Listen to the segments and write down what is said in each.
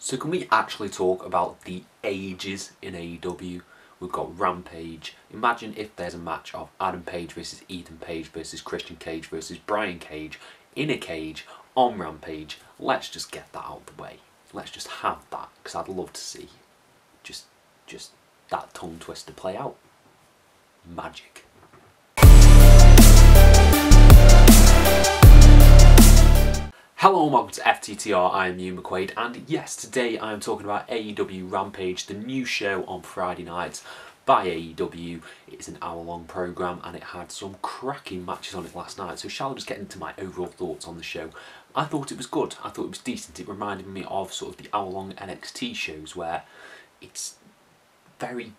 So can we actually talk about the ages in AEW? We've got Rampage. Imagine if there's a match of Adam Page versus Ethan Page versus Christian Cage versus Brian Cage in a cage on Rampage. Let's just get that out of the way. Let's just have that, because I'd love to see just that tongue twister play out. Magic. Hello and welcome to FTTR, I am Hugh McQuaid, and yes, today I am talking about AEW Rampage, the new show on Friday nights by AEW. It's an hour-long programme and it had some cracking matches on it last night, so shall I just get into my overall thoughts on the show? I thought it was good, I thought it was decent. It reminded me of sort of the hour-long NXT shows where it's very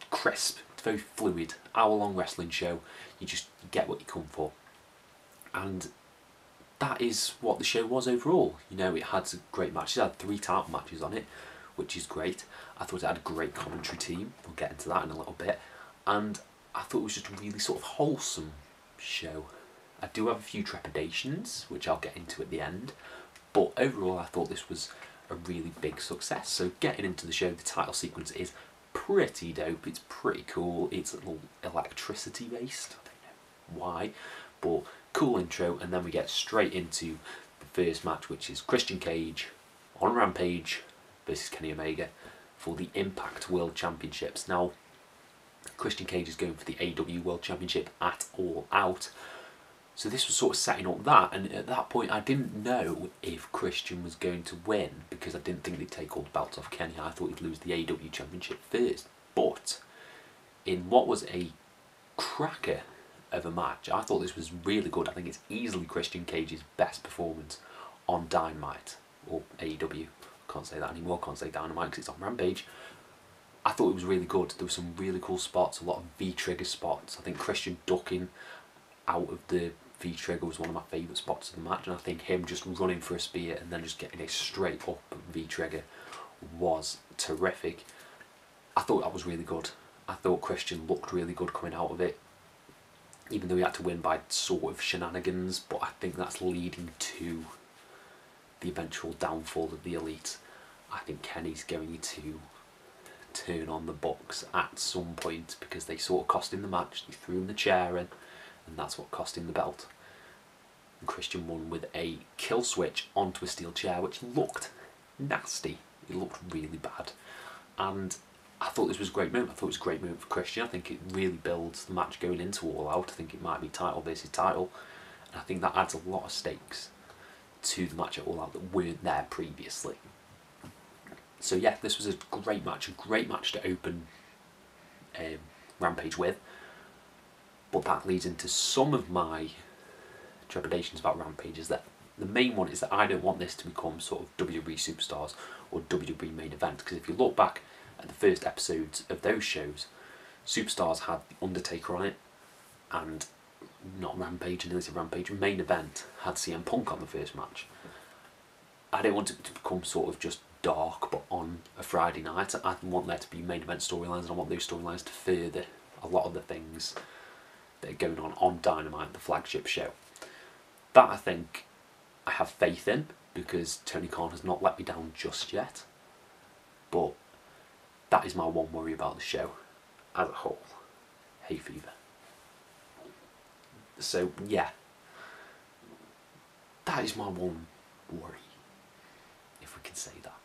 crisp, it's very fluid, hour-long wrestling show, you just get what you come for. And that is what the show was overall. You know, it had some great matches. It had 3 title matches on it, which is great. I thought it had a great commentary team. We'll get into that in a little bit. And I thought it was just a really sort of wholesome show. I do have a few trepidations, which I'll get into at the end. But overall, I thought this was a really big success. So getting into the show, the title sequence is pretty dope. It's pretty cool. It's a little electricity based. I don't know why, but cool intro, and then we get straight into the first match, which is Christian Cage on Rampage versus Kenny Omega for the Impact World Championships. Now, Christian Cage is going for the AEW World Championship at All Out, so this was sort of setting up that, and at that point I didn't know if Christian was going to win because I didn't think they'd take all the belts off Kenny. I thought he'd lose the AEW Championship first, but in what was a cracker of a match, I thought this was really good. I think it's easily Christian Cage's best performance on Dynamite, or AEW. Can't say that anymore, can't say Dynamite because it's on Rampage. I thought it was really good. There were some really cool spots, a lot of V-trigger spots. I think Christian ducking out of the V-trigger was one of my favourite spots of the match, and I think him just running for a spear and then just getting a straight up V-trigger was terrific. I thought that was really good. I thought Christian looked really good coming out of it, even though he had to win by sort of shenanigans, but I think that's leading to the eventual downfall of the Elite. I think Kenny's going to turn on the Bucks at some point because they sort of cost him the match. They threw him the chair in, and that's what cost him the belt. And Christian won with a kill switch onto a steel chair, which looked nasty. It looked really bad. And I thought this was a great move. I thought it was a great move for Christian. I think it really builds the match going into All Out. I think it might be title versus title. And I think that adds a lot of stakes to the match at All Out that weren't there previously. So yeah, this was a great match to open Rampage with. But that leads into some of my trepidations about Rampage. Is that the main one is that I don't want this to become sort of WWE Superstars or WWE Main Event. Because if you look back at the first episodes of those shows, Superstars had The Undertaker on it, and not Rampage, and it's a Rampage. Main Event had CM Punk on the first match. I don't want it to become sort of just dark, but on a Friday night. I want there to be main event storylines, and I want those storylines to further a lot of the things that are going on Dynamite, the flagship show. That I think I have faith in, because Tony Khan has not let me down just yet. But that is my one worry about the show as a whole. Hay fever. So yeah, that is my one worry, if we can say that.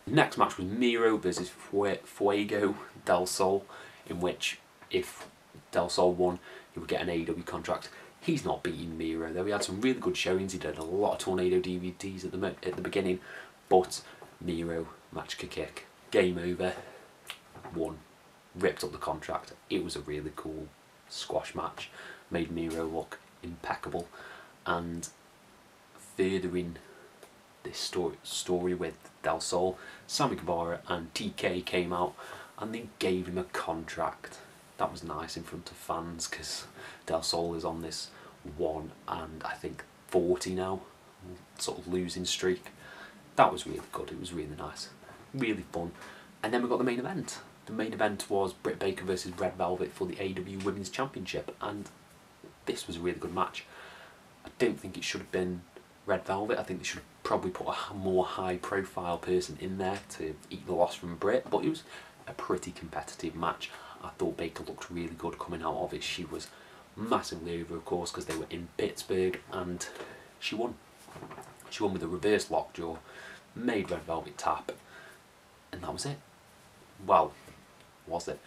The next match was Miro versus Fuego del Sol, in which if Del Sol won, he would get an AEW contract. He's not beating Miro though. He had some really good showings. He did a lot of Tornado DVDs at the beginning, but Miro, match kick, game over, won, ripped up the contract. It was a really cool squash match, made Miro look impeccable, and furthering this story with Del Sol, Sammy Guevara and TK came out and they gave him a contract. That was nice in front of fans, because Del Sol is on this 1 and I think 40 now, sort of losing streak. That was really good. It was really nice, really fun. And then we got the main event. The main event was Britt Baker versus Red Velvet for the AEW Women's Championship, and this was a really good match. I don't think it should have been Red Velvet. I think they should have probably put a more high profile person in there to eat the loss from Britt, but it was a pretty competitive match. I thought Baker looked really good coming out of it. She was massively over, of course, because they were in Pittsburgh, and she won. She won with a reverse lockjaw, made Red Velvet tap, and that was it. Well, was it?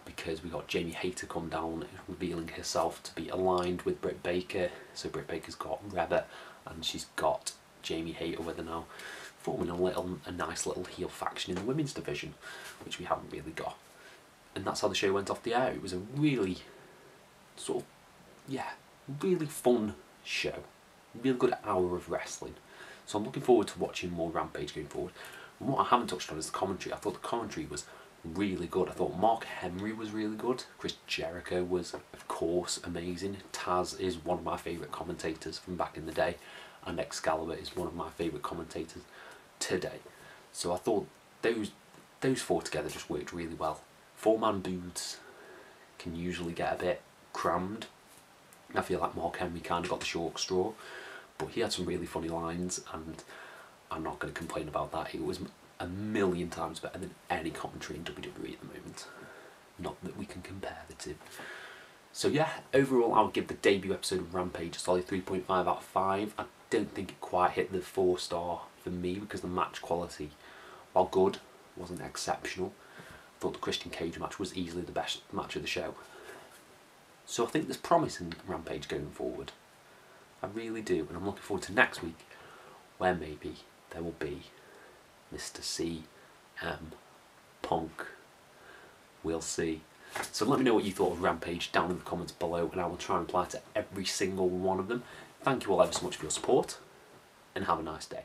Because we got Jamie Hayter come down, revealing herself to be aligned with Britt Baker. So Britt Baker's got Reba, and she's got Jamie Hayter with her now, forming a nice little heel faction in the women's division, which we haven't really got. And that's how the show went off the air. It was a really really fun show. Really good hour of wrestling. So I'm looking forward to watching more Rampage going forward. And what I haven't touched on is the commentary. I thought the commentary was really good. I thought Mark Henry was really good. Chris Jericho was, of course, amazing. Taz is one of my favourite commentators from back in the day, and Excalibur is one of my favourite commentators today. So I thought those four together just worked really well. Four-man booths can usually get a bit crammed. I feel like Mark Henry kind of got the short straw, but he had some really funny lines, and I'm not going to complain about that. It was a million times better than any commentary in WWE at the moment. Not that we can compare the two. So yeah, overall I would give the debut episode of Rampage a solid 3.5 out of 5. I don't think it quite hit the 4-star for me because the match quality, while good, wasn't exceptional. I thought the Christian Cage match was easily the best match of the show. So I think there's promise in Rampage going forward. I really do, and I'm looking forward to next week, where maybe there will be Mr. CM Punk. We'll see. So let me know what you thought of Rampage down in the comments below, and I will try and reply to every single one of them. Thank you all ever so much for your support, and have a nice day.